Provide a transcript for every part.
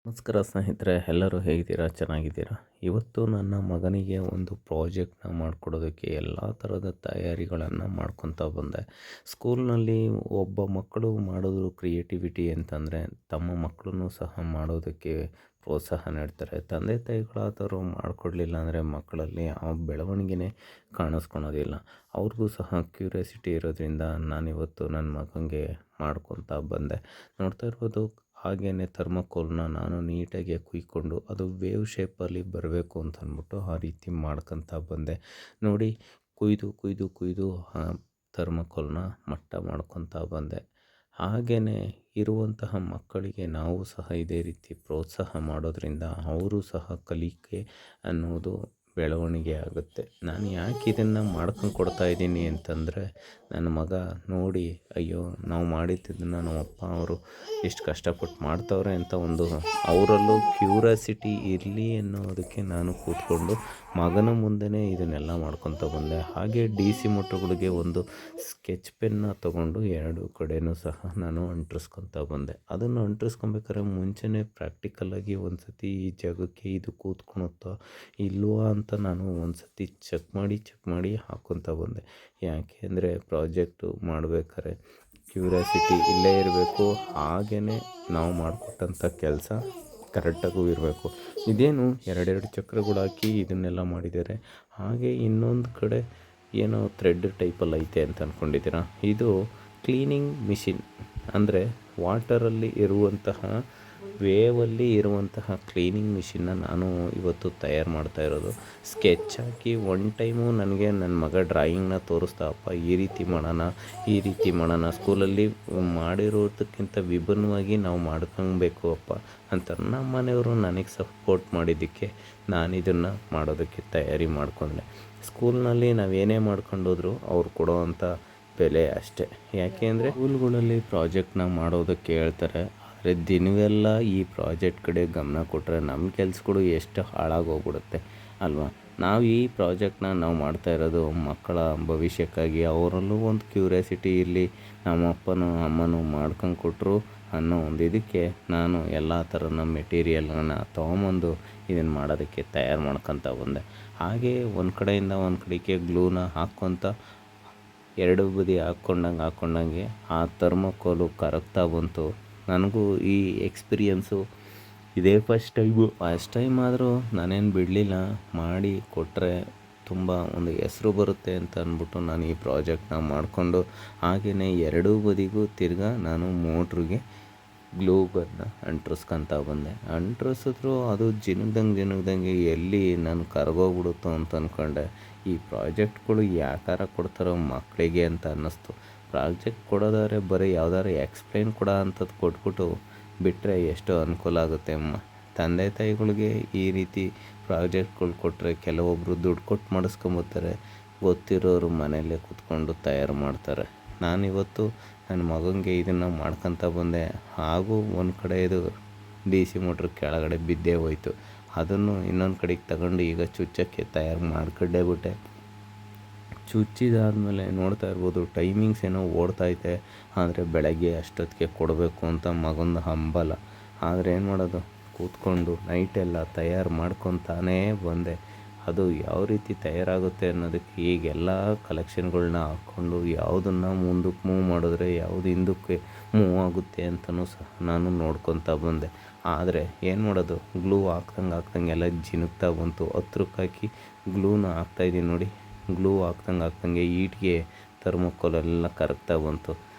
ನಮಸ್ಕಾರ ಸ್ನೇಹಿತರೆ, ಎಲ್ಲರೂ ಹೇಗಿದ್ದೀರಾ? ಚೆನ್ನಾಗಿದ್ದೀರಾ? ಇವತ್ತು ನನ್ನ ಮಗನಿಗೆ ಒಂದು ಪ್ರಾಜೆಕ್ಟ್ನ ಮಾಡಿಕೊಡೋದಕ್ಕೆ ಎಲ್ಲ ಥರದ ತಯಾರಿಗಳನ್ನು ಮಾಡ್ಕೊತಾ ಬಂದೆ. ಸ್ಕೂಲ್ನಲ್ಲಿ ಒಬ್ಬ ಮಕ್ಕಳು ಮಾಡಿದ್ರು ಕ್ರಿಯೇಟಿವಿಟಿ ಅಂತಂದರೆ ತಮ್ಮ ಮಕ್ಕಳನ್ನು ಸಹ ಮಾಡೋದಕ್ಕೆ ಪ್ರೋತ್ಸಾಹ ನೀಡ್ತಾರೆ. ತಂದೆ ತಾಯಿಗಳಾದವರು ಮಾಡಿಕೊಡ್ಲಿಲ್ಲ ಅಂದರೆ ಮಕ್ಕಳಲ್ಲಿ ಆ ಬೆಳವಣಿಗೆನೇ ಕಾಣಿಸ್ಕೊಳೋದಿಲ್ಲ. ಅವ್ರಿಗೂ ಸಹ ಕ್ಯೂರಿಯಾಸಿಟಿ ಇರೋದ್ರಿಂದ ನಾನಿವತ್ತು ನನ್ನ ಮಗನಿಗೆ ಮಾಡ್ಕೊತಾ ಬಂದೆ. ನೋಡ್ತಾ ಇರ್ಬೋದು, ಹಾಗೆಯೇ ಥರ್ಮೋಕೋಲ್ನ ನಾನು ನೀಟಾಗಿ ಕುಯ್ಕೊಂಡು ಅದು ವೇವ್ ಶೇಪಲ್ಲಿ ಬರಬೇಕು ಅಂತ ಅಂದ್ಬಿಟ್ಟು ಆ ರೀತಿ ಮಾಡ್ಕೊತಾ ಬಂದೆ. ನೋಡಿ, ಕುಯ್ದು ಆ ಥರ್ಮೋಕೋಲ್ನ ಮಟ್ಟ ಮಾಡ್ಕೊತಾ ಬಂದೆ. ಹಾಗೆಯೇ ಇರುವಂತಹ ಮಕ್ಕಳಿಗೆ ನಾವು ಸಹ ಇದೇ ರೀತಿ ಪ್ರೋತ್ಸಾಹ ಮಾಡೋದ್ರಿಂದ ಅವರು ಸಹ ಕಲಿಕೆ ಅನ್ನೋದು ಬೆಳವಣಿಗೆ ಆಗುತ್ತೆ. ನಾನು ಯಾಕೆ ಇದನ್ನು ಮಾಡ್ಕೊಂಡು ಕೊಡ್ತಾಯಿದ್ದೀನಿ ಅಂತಂದರೆ, ನನ್ನ ಮಗ ನೋಡಿ, ಅಯ್ಯೋ ನಾವು ಮಾಡಿದ್ದನ್ನು ನಮ್ಮ ಅಪ್ಪ ಅವರು ಎಷ್ಟು ಕಷ್ಟಪಟ್ಟು ಮಾಡ್ತವ್ರೆ ಅಂತ ಒಂದು ಅವರಲ್ಲೂ ಕ್ಯೂರಿಯಾಸಿಟಿ ಇರಲಿ ಅನ್ನೋದಕ್ಕೆ ನಾನು ಕೂತ್ಕೊಂಡು ಮಗನ ಮುಂದೆನೇ ಇದನ್ನೆಲ್ಲ ಮಾಡ್ಕೊತಾ ಬಂದೆ. ಹಾಗೆ DC ಮೋಟ್ರುಗಳಿಗೆ ಒಂದು ಸ್ಕೆಚ್ ಪೆನ್ನ ತೊಗೊಂಡು ಎರಡು ಕಡೆಯೂ ಸಹ ನಾನು ಅಂಟಿಸ್ಕೊತಾ ಬಂದೆ. ಅದನ್ನು ಅಂಟಿಸ್ಕೊಬೇಕಾದ್ರೆ ಮುಂಚೆನೇ ಪ್ರಾಕ್ಟಿಕಲಾಗಿ ಒಂದು ಸತಿ ಈ ಜಾಗಕ್ಕೆ ಇದು ಕೂತ್ಕೊಳುತ್ತಾ ಇಲ್ವಾ ಅಂತ ನಾನು ಒಂದು ಸತಿ ಚೆಕ್ ಮಾಡಿ ಹಾಕ್ಕೊತಾ ಬಂದೆ. ಯಾಕೆ ಅಂದರೆ ಪ್ರಾಜೆಕ್ಟು ಮಾಡಬೇಕಾದ್ರೆ ಕ್ಯೂರಿಯಾಸಿಟಿ ಇಲ್ಲೇ ಇರಬೇಕು. ಹಾಗೆಯೇ ನಾವು ಮಾಡಿಕೊಟ್ಟಂಥ ಕೆಲಸ ಕರೆಕ್ಟಾಗೂ ಇರಬೇಕು. ಇದೇನು ಎರಡೆರಡು ಚಕ್ರಗಳು ಹಾಕಿ ಇದನ್ನೆಲ್ಲ ಮಾಡಿದ್ದಾರೆ. ಹಾಗೆ ಇನ್ನೊಂದು ಕಡೆ ಏನೋ ಥ್ರೆಡ್ ಟೈಪಲ್ಲಿ ಐತೆ ಅಂತ ಅಂದ್ಕೊಂಡಿದ್ದೀರಾ. ಇದು ಕ್ಲೀನಿಂಗ್ ಮಿಷಿನ್, ಅಂದರೆ ವಾಟರಲ್ಲಿ ಇರುವಂತಹ ವೇವಲ್ಲಿ ಇರುವಂತಹ ಕ್ಲೀನಿಂಗ್ ಮಿಷಿನ್ನ ನಾನು ಇವತ್ತು ತಯಾರು ಮಾಡ್ತಾ ಇರೋದು. ಸ್ಕೆಚ್ ಹಾಕಿ ಒನ್ ಟೈಮು ನನಗೆ ನನ್ನ ಮಗ ಡ್ರಾಯಿಂಗ್ನ ತೋರಿಸ್ತಾ, ಅಪ್ಪ ಈ ರೀತಿ ಮಾಡೋಣ ಸ್ಕೂಲಲ್ಲಿ ಮಾಡಿರೋದಕ್ಕಿಂತ ವಿಭಿನ್ನವಾಗಿ ನಾವು ಮಾಡ್ಕೊಬೇಕು ಅಪ್ಪ ಅಂತ ನಮ್ಮ ಮನೆಯವರು ನನಗೆ ಸಪೋರ್ಟ್ ಮಾಡಿದ್ದಕ್ಕೆ ನಾನು ಇದನ್ನು ಮಾಡೋದಕ್ಕೆ ತಯಾರಿ ಮಾಡಿಕೊಂಡೆ. ಸ್ಕೂಲ್ನಲ್ಲಿ ನಾವೇನೇ ಮಾಡ್ಕೊಂಡೋದ್ರು ಅವ್ರು ಕೊಡೋವಂಥ ಬೆಲೆ ಅಷ್ಟೇ. ಯಾಕೆ ಅಂದರೆ ಸ್ಕೂಲ್ಗಳಲ್ಲಿ ಪ್ರಾಜೆಕ್ಟ್ನ ಮಾಡೋದಕ್ಕೆ ಹೇಳ್ತಾರೆ, ಆದರೆ ದಿನವೆಲ್ಲ ಈ ಪ್ರಾಜೆಕ್ಟ್ ಕಡೆ ಗಮನ ಕೊಟ್ಟರೆ ನಮ್ಮ ಕೆಲಸಗಳು ಎಷ್ಟು ಹಾಳಾಗೋಗ್ಬಿಡುತ್ತೆ ಅಲ್ವಾ? ನಾವು ಈ ಪ್ರಾಜೆಕ್ಟ್ನ ನಾವು ಮಾಡ್ತಾ ಇರೋದು ಮಕ್ಕಳ ಭವಿಷ್ಯಕ್ಕಾಗಿ. ಅವರಲ್ಲೂ ಒಂದು ಕ್ಯೂರಿಯಾಸಿಟಿ ಇರಲಿ, ನಮ್ಮ ಅಪ್ಪನೂ ಅಮ್ಮನೂ ಮಾಡ್ಕೊಂಡು ಕೊಟ್ಟರು ಅನ್ನೋ ಒಂದು ಇದಕ್ಕೆ ನಾನು ಎಲ್ಲ ಥರದ ಮೆಟೀರಿಯಲ್ಗಳನ್ನ ತೊಗೊಂಬಂದು ಇದನ್ನು ಮಾಡೋದಕ್ಕೆ ತಯಾರು ಮಾಡ್ಕೊತಾ ಬಂದೆ. ಹಾಗೆ ಒಂದು ಕಡೆಯಿಂದ ಒಂದು ಕಡೆಗೆ ಗ್ಲೂನ ಹಾಕ್ಕೊತ ಎರಡು ಬದಿ ಹಾಕ್ಕೊಂಡಂಗೆ ಆ ಥರ್ಮೋಕೋಲು ಕರಗ್ತಾ ಬಂತು. ನನಗೂ ಈ ಎಕ್ಸ್ಪೀರಿಯೆನ್ಸು ಇದೇ ಫಸ್ಟ್ ಟೈಮ್ ಆದರೂ ನಾನೇನು ಬಿಡಲಿಲ್ಲ. ಮಾಡಿ ಕೊಟ್ಟರೆ ತುಂಬ ಒಂದು ಹೆಸ್ರು ಬರುತ್ತೆ ಅಂತ ಅಂದ್ಬಿಟ್ಟು ನಾನು ಈ ಪ್ರಾಜೆಕ್ಟ್ನ ಮಾಡಿಕೊಂಡು ಹಾಗೆಯೇ ಎರಡೂ ಬದಿಗೂ ತಿರ್ಗಾ ನಾನು ಮೋಟ್ರಿಗೆ ಗ್ಲೂ ಗನ್ನ ಅಂಟಿಸ್ಕೊತಾ ಬಂದೆ. ಅಂಟಿಸಿದ್ರು ಅದು ಜಿನುಗ್ದಂಗೆ ಎಲ್ಲಿ ನಾನು ಕರಗೋಗ್ಬಿಡುತ್ತೋ ಅಂತ ಅಂದ್ಕೊಂಡೆ. ಈ ಪ್ರಾಜೆಕ್ಟ್ಗಳು ಯಾಕಾರ ಕೊಡ್ತಾರೋ ಮಕ್ಕಳಿಗೆ ಅಂತ ಅನ್ನಿಸ್ತು. ಪ್ರಾಜೆಕ್ಟ್ ಕೊಡೋದಾದ್ರೆ ಬರೀ ಯಾವ್ದಾದ್ರು ಎಕ್ಸ್ಪ್ಲೈನ್ ಕೊಡೋ ಅಂಥದ್ದು ಕೊಟ್ಬಿಟ್ಟು ಬಿಟ್ಟರೆ ಎಷ್ಟೋ ಅನುಕೂಲ ಆಗುತ್ತೆ. ತಂದೆ ತಾಯಿಗಳಿಗೆ ಈ ರೀತಿ ಪ್ರಾಜೆಕ್ಟ್ಗಳು ಕೊಟ್ಟರೆ ಕೆಲವೊಬ್ಬರು ದುಡ್ಡು ಕೊಟ್ಟು ಮಾಡಿಸ್ಕೊಂಬತ್ತಾರೆ, ಗೊತ್ತಿರೋರು ಮನೆಯಲ್ಲೇ ಕೂತ್ಕೊಂಡು ತಯಾರು ಮಾಡ್ತಾರೆ. ನಾನಿವತ್ತು ನನ್ನ ಮಗನಿಗೆ ಇದನ್ನು ಮಾಡ್ಕೊತಾ ಬಂದೆ. ಹಾಗೂ ಒಂದು ಕಡೆ ಇದು DC ಮೋಟ್ರ್ ಕೆಳಗಡೆ ಬಿದ್ದೇ ಹೋಯ್ತು. ಅದನ್ನು ಇನ್ನೊಂದು ಕಡೆಗೆ ತಗೊಂಡು ಈಗ ಚುಚ್ಚೋಕ್ಕೆ ತಯಾರು ಮಾಡ್ಕೊಂಡೇ ಬಿಟ್ಟೆ. ಚುಚ್ಚಿದಾದ್ಮೇಲೆ ನೋಡ್ತಾ ಇರ್ಬೋದು, ಟೈಮಿಂಗ್ಸ್ ಏನೋ ಓಡ್ತೈತೆ. ಆದರೆ ಬೆಳಗ್ಗೆ ಅಷ್ಟೊತ್ತಿಗೆ ಕೊಡಬೇಕು ಅಂತ ಮಗನ ಹಂಬಲ. ಆದರೆ ಏನು ಮಾಡೋದು, ಕೂತ್ಕೊಂಡು ನೈಟೆಲ್ಲ ತಯಾರು ಮಾಡ್ಕೊತಾನೇ ಬಂದೆ. ಅದು ಯಾವ ರೀತಿ ತಯಾರಾಗುತ್ತೆ ಅನ್ನೋದಕ್ಕೆ ಈಗೆಲ್ಲ ಕಲೆಕ್ಷನ್ಗಳನ್ನ ಹಾಕ್ಕೊಂಡು ಯಾವುದನ್ನು ಮುಂದಕ್ಕೆ ಮೂವ್ ಮಾಡಿದ್ರೆ ಯಾವುದು ಹಿಂದಕ್ಕೆ ಮೂವ್ ಆಗುತ್ತೆ ಅಂತಲೂ ಸಹ ನಾನು ನೋಡ್ಕೊತಾ ಬಂದೆ. ಆದರೆ ಏನು ಮಾಡೋದು, ಗ್ಲೂ ಹಾಕ್ದಂಗೆ ಎಲ್ಲ ಜಿನುಗ್ತಾ ಬಂತು. ಹತ್ರಕ್ಕೆ ಹಾಕಿ ಗ್ಲೂನ ಹಾಕ್ತಾಯಿದ್ದೀನಿ ನೋಡಿ. ಗ್ಲೂ ಹಾಕ್ದಂಗೆ ಈಟ್ಗೆ ಥರ್ಮೋಕೋಲೆಲ್ಲ ಕರಗ್ತಾ ಬಂತು.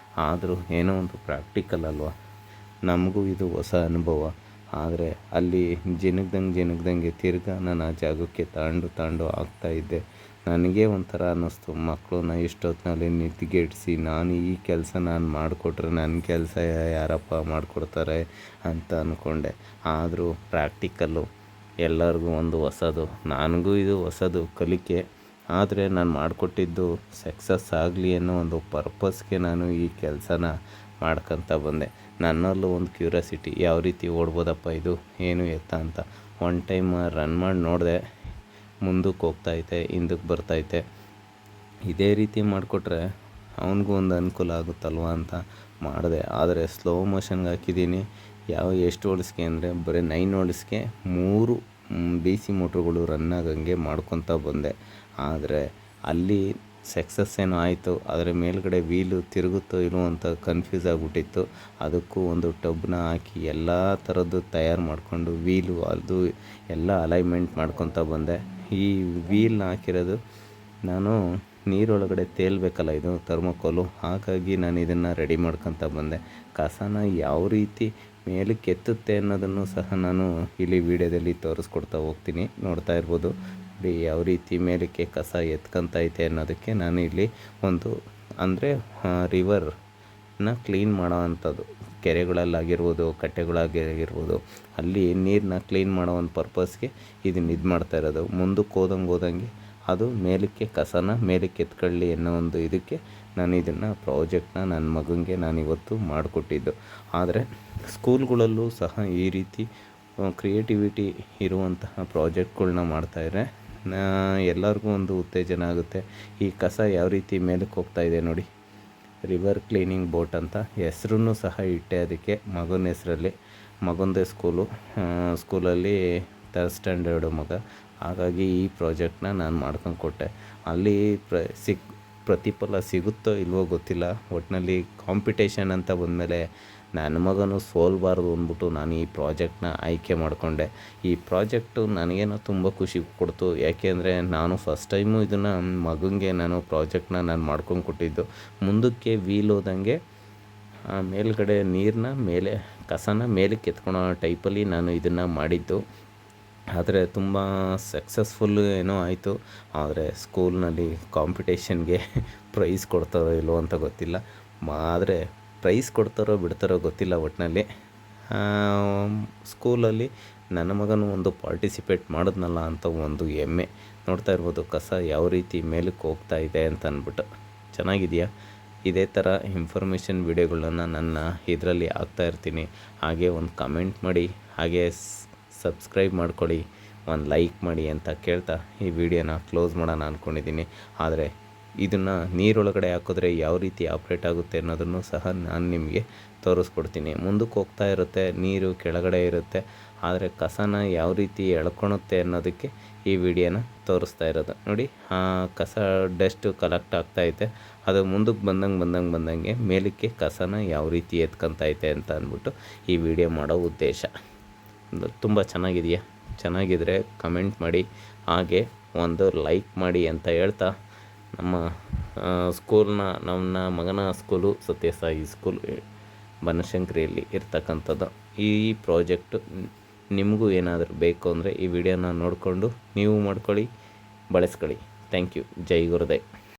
ಆದರೂ ಏನೋ ಒಂದು ಪ್ರಾಕ್ಟಿಕಲ್ ಅಲ್ವಾ, ನಮಗೂ ಇದು ಹೊಸ ಅನುಭವ. ಆದರೆ ಅಲ್ಲಿ ಜಿನುಗ್ದಂಗೆ ತಿರ್ಗಾ ನಾನು ಆ ಜಾಗಕ್ಕೆ ತಾಂಡು ಆಗ್ತಾಯಿದ್ದೆ. ನನಗೇ ಒಂಥರ ಅನ್ನಿಸ್ತು, ಮಕ್ಕಳನ್ನ ಇಷ್ಟೊತ್ತಿನಲ್ಲಿ ನಿದ್ಗೆಡಿಸಿ ನಾನು ಈ ಕೆಲಸ ನಾನು ಮಾಡಿಕೊಟ್ರೆ ನನ್ನ ಕೆಲಸ ಯಾರಪ್ಪ ಮಾಡಿಕೊಡ್ತಾರೆ ಅಂತ ಅಂದ್ಕೊಂಡೆ. ಆದರೂ ಪ್ರಾಕ್ಟಿಕಲ್ಲು ಎಲ್ಲರಿಗೂ ಒಂದು ಹೊಸದು, ನನಗೂ ಇದು ಹೊಸದು ಕಲಿಕೆ. ಆದರೆ ನಾನು ಮಾಡಿಕೊಟ್ಟಿದ್ದು ಸಕ್ಸಸ್ ಆಗಲಿ ಅನ್ನೋ ಒಂದು ಪರ್ಪಸ್ಗೆ ನಾನು ಈ ಕೆಲಸನ ಮಾಡ್ಕೊತಾ ಬಂದೆ. ನನ್ನಲ್ಲೂ ಒಂದು ಕ್ಯೂರಿಯಾಸಿಟಿ, ಯಾವ ರೀತಿ ಓಡ್ಬೋದಪ್ಪ ಇದು ಏನು ಎತ್ತ ಅಂತ. ಒನ್ ಟೈಮ್ ರನ್ ಮಾಡಿ ನೋಡಿದೆ, ಮುಂದಕ್ಕೆ ಹೋಗ್ತೈತೆ, ಹಿಂದಕ್ಕೆ ಬರ್ತೈತೆ. ಇದೇ ರೀತಿ ಮಾಡಿಕೊಟ್ರೆ ಅವನಿಗೂ ಒಂದು ಅನುಕೂಲ ಆಗುತ್ತಲ್ವ ಅಂತ ಮಾಡಿದೆ. ಆದರೆ ಸ್ಲೋ ಮೋಷನ್ಗೆ ಹಾಕಿದ್ದೀನಿ. ಎಷ್ಟು ಹೋಲ್ಸ್ಗೆ ಅಂದರೆ ಬರೀ 9 ಹೋಲ್ಸ್ಗೆ 3 ಡಿ ಸಿ ಮೋಟ್ರುಗಳು ರನ್ ಆಗಂಗೆ ಮಾಡ್ಕೊತ ಬಂದೆ. ಆದರೆ ಅಲ್ಲಿ ಸಕ್ಸಸ್ ಏನೋ ಆಯಿತು, ಅದರ ಮೇಲ್ಗಡೆ ವೀಲು ತಿರುಗುತ್ತೋ ಇಲ್ವೋ ಅಂತ ಕನ್ಫ್ಯೂಸ್ ಆಗಿಬಿಟ್ಟಿತ್ತು. ಅದಕ್ಕೂ ಒಂದು ಟಬ್ನ ಹಾಕಿ ಎಲ್ಲ ಥರದ್ದು ತಯಾರು ಮಾಡಿಕೊಂಡು ವೀಲು ಅದು ಎಲ್ಲ ಅಲೈನ್ಮೆಂಟ್ ಮಾಡ್ಕೊತ ಬಂದೆ. ಈ ವೀಲ್ನ ಹಾಕಿರೋದು ನಾನು ನೀರೊಳಗಡೆ ತೇಲ್ಬೇಕಲ್ಲ, ಇದು ಥರ್ಮೋಕೋಲು, ಹಾಗಾಗಿ ನಾನು ಇದನ್ನು ರೆಡಿ ಮಾಡ್ಕೊತ ಬಂದೆ. ಕಸನ ಯಾವ ರೀತಿ ಮೇಲಕ್ಕೆ ಎತ್ತುತ್ತೆ ಅನ್ನೋದನ್ನು ಸಹ ನಾನು ಇಲ್ಲಿ ವಿಡಿಯೋದಲ್ಲಿ ತೋರಿಸ್ಕೊಡ್ತಾ ಹೋಗ್ತೀನಿ. ನೋಡ್ತಾ ಇರ್ಬೋದು ಯಾವ ರೀತಿ ಮೇಲಕ್ಕೆ ಕಸ ಎತ್ಕೊಂತೈತೆ ಅನ್ನೋದಕ್ಕೆ ನಾನು ಇಲ್ಲಿ ಒಂದು ಅಂದರೆ ರಿವರ್ನ ಕ್ಲೀನ್ ಮಾಡೋ ಅಂಥದ್ದು, ಕೆರೆಗಳಲ್ಲಾಗಿರ್ಬೋದು, ಕಟ್ಟೆಗಳಾಗಿರ್ಬೋದು, ಅಲ್ಲಿ ನೀರನ್ನ ಕ್ಲೀನ್ ಮಾಡೋ ಒಂದು ಪರ್ಪಸ್ಗೆ ಇದನ್ನು ಇದು ಮಾಡ್ತಾ ಇರೋದು. ಮುಂದಕ್ಕೆ ಹೋದಂಗೆ ಅದು ಮೇಲಕ್ಕೆ ಕಸನ ಮೇಲಕ್ಕೆ ಎತ್ಕೊಳ್ಳಿ ಅನ್ನೋ ಒಂದು ಇದಕ್ಕೆ ನಾನು ಇದನ್ನು ಪ್ರಾಜೆಕ್ಟ್ನ ನನ್ನ ಮಗನಿಗೆ ನಾನಿವತ್ತು ಮಾಡಿಕೊಟ್ಟಿದ್ದು. ಆದರೆ ಸ್ಕೂಲ್ಗಳಲ್ಲೂ ಸಹ ಈ ರೀತಿ ಕ್ರಿಯೇಟಿವಿಟಿ ಇರುವಂತಹ ಪ್ರಾಜೆಕ್ಟ್ಗಳ್ನ ಮಾಡ್ತಾಯಿದ್ರೆ ಎಲ್ಲರಿಗೂ ಒಂದು ಉತ್ತೇಜನ ಆಗುತ್ತೆ. ಈ ಕಸ ಯಾವ ರೀತಿ ಮೇಲಕ್ಕೆ ಹೋಗ್ತಾಯಿದೆ ನೋಡಿ, ರಿವರ್ ಕ್ಲೀನಿಂಗ್ ಬೋಟ್ ಅಂತ ಹೆಸ್ರನ್ನು ಸಹ ಇಟ್ಟೆ ಅದಕ್ಕೆ, ಮಗನ ಹೆಸರಲ್ಲಿ. ಮಗನದೇ ಸ್ಕೂಲಲ್ಲಿ 3rd ಸ್ಟ್ಯಾಂಡರ್ಡು ಮಗ, ಹಾಗಾಗಿ ಈ ಪ್ರಾಜೆಕ್ಟ್ನ ನಾನು ಮಾಡ್ಕೊಂಡು ಕೊಟ್ಟೆ. ಅಲ್ಲಿ ಪ್ರತಿಫಲ ಸಿಗುತ್ತೋ ಇಲ್ವೋ ಗೊತ್ತಿಲ್ಲ, ಒಟ್ಟಿನಲ್ಲಿ ಕಾಂಪಿಟೇಷನ್ ಅಂತ ಬಂದಮೇಲೆ ನನ್ನ ಮಗನು ಸೋಲ್ಬಾರ್ದು ಅಂದ್ಬಿಟ್ಟು ನಾನು ಈ ಪ್ರಾಜೆಕ್ಟ್ನ ಆಯ್ಕೆ ಮಾಡಿಕೊಂಡೆ. ಈ ಪ್ರಾಜೆಕ್ಟು ನನಗೇನೋ ತುಂಬ ಖುಷಿ ಕೊಡ್ತು. ಯಾಕೆಂದರೆ ನಾನು ಫಸ್ಟ್ ಟೈಮು ಇದನ್ನು ಮಗನಿಗೆ ನಾನು ಪ್ರಾಜೆಕ್ಟ್ನ ನಾನು ಮಾಡ್ಕೊಂಡು ಕೊಟ್ಟಿದ್ದು. ಮುಂದಕ್ಕೆ ವೀಲ್ ಹೋದಂಗೆ ಮೇಲ್ಗಡೆ ನೀರನ್ನ ಮೇಲೆ ಕಸನ ಮೇಲಕ್ಕೆ ಎತ್ಕೊಳೋ ಟೈಪಲ್ಲಿ ನಾನು ಇದನ್ನು ಮಾಡಿದ್ದು. ಆದರೆ ತುಂಬ ಸಕ್ಸಸ್ಫುಲ್ಲು ಏನೋ ಆಯಿತು. ಆದರೆ ಸ್ಕೂಲ್ನಲ್ಲಿ ಕಾಂಪಿಟೇಷನ್ಗೆ ಪ್ರೈಸ್ ಕೊಡ್ತಾರೋ ಇಲ್ವೋ ಅಂತ ಗೊತ್ತಿಲ್ಲ. ಆದರೆ ಪ್ರೈಸ್ ಕೊಡ್ತಾರೋ ಬಿಡ್ತಾರೋ ಗೊತ್ತಿಲ್ಲ. ಒಟ್ಟಿನಲ್ಲಿ ಸ್ಕೂಲಲ್ಲಿ ನನ್ನ ಮಗನೂ ಒಂದು ಪಾರ್ಟಿಸಿಪೇಟ್ ಮಾಡಿದ್ನಲ್ಲ ಅಂತ ಒಂದು ಹೆಮ್ಮೆ. ನೋಡ್ತಾ ಇರ್ಬೋದು ಕಸ ಯಾವ ರೀತಿ ಮೇಲಕ್ಕೆ ಹೋಗ್ತಾ ಇದೆ ಅಂತ ಅಂದ್ಬಿಟ್ಟು. ಚೆನ್ನಾಗಿದೆಯಾ? ಇದೇ ಥರ ಇನ್ಫಾರ್ಮೇಷನ್ ವೀಡಿಯೋಗಳನ್ನ ನನ್ನ ಇದರಲ್ಲಿ ಹಾಕ್ತಾಯಿರ್ತೀನಿ. ಹಾಗೆ ಒಂದು ಕಮೆಂಟ್ ಮಾಡಿ, ಹಾಗೆ ಸಬ್ಸ್ಕ್ರೈಬ್ ಮಾಡ್ಕೊಳ್ಳಿ, ಒಂದು ಲೈಕ್ ಮಾಡಿ ಅಂತ ಕೇಳ್ತಾ ಈ ವಿಡಿಯೋನ ಕ್ಲೋಸ್ ಮಾಡೋಣ ಅಂದ್ಕೊಂಡಿದ್ದೀನಿ. ಆದರೆ ಇದನ್ನು ನೀರೊಳಗಡೆ ಹಾಕಿದ್ರೆ ಯಾವ ರೀತಿ ಆಪ್ರೇಟ್ ಆಗುತ್ತೆ ಅನ್ನೋದನ್ನು ಸಹ ನಾನು ನಿಮಗೆ ತೋರಿಸ್ಕೊಡ್ತೀನಿ. ಮುಂದಕ್ಕೆ ಹೋಗ್ತಾ ಇರುತ್ತೆ, ನೀರು ಕೆಳಗಡೆ ಇರುತ್ತೆ, ಆದರೆ ಕಸನ ಯಾವ ರೀತಿ ಎಳ್ಕೊಳುತ್ತೆ ಅನ್ನೋದಕ್ಕೆ ಈ ವಿಡಿಯೋನ ತೋರಿಸ್ತಾ ಇರೋದು. ನೋಡಿ, ಕಸ ಡಸ್ಟು ಕಲೆಕ್ಟ್ ಆಗ್ತಾಯಿದೆ, ಅದು ಮುಂದಕ್ಕೆ ಬಂದಂಗೆ ಮೇಲಕ್ಕೆ ಕಸನ ಯಾವ ರೀತಿ ಎತ್ಕೊತೈತೆ ಅಂತ ಅಂದ್ಬಿಟ್ಟು ಈ ವಿಡಿಯೋ ಮಾಡೋ ಉದ್ದೇಶ. ತುಂಬ ಚೆನ್ನಾಗಿದೆಯಾ? ಚೆನ್ನಾಗಿದ್ದರೆ ಕಮೆಂಟ್ ಮಾಡಿ, ಹಾಗೆ ಒಂದು ಲೈಕ್ ಮಾಡಿ ಅಂತ ಹೇಳ್ತಾ, ನನ್ನ ಮಗನ ಸ್ಕೂಲು ಸತ್ಯಸಾಯಿ ಸ್ಕೂಲ್ ಬನಶಂಕರಿಯಲ್ಲಿ ಇರ್ತಕ್ಕಂಥದ್ದು. ಈ ಪ್ರಾಜೆಕ್ಟು ನಿಮಗೂ ಏನಾದರೂ ಬೇಕು ಅಂದರೆ ಈ ವಿಡಿಯೋನ ನೋಡಿಕೊಂಡು ನೀವು ಮಾಡ್ಕೊಳ್ಳಿ, ಬಳಸ್ಕೊಳ್ಳಿ. Thank you. ಜೈ ಗುರುದೇವ್.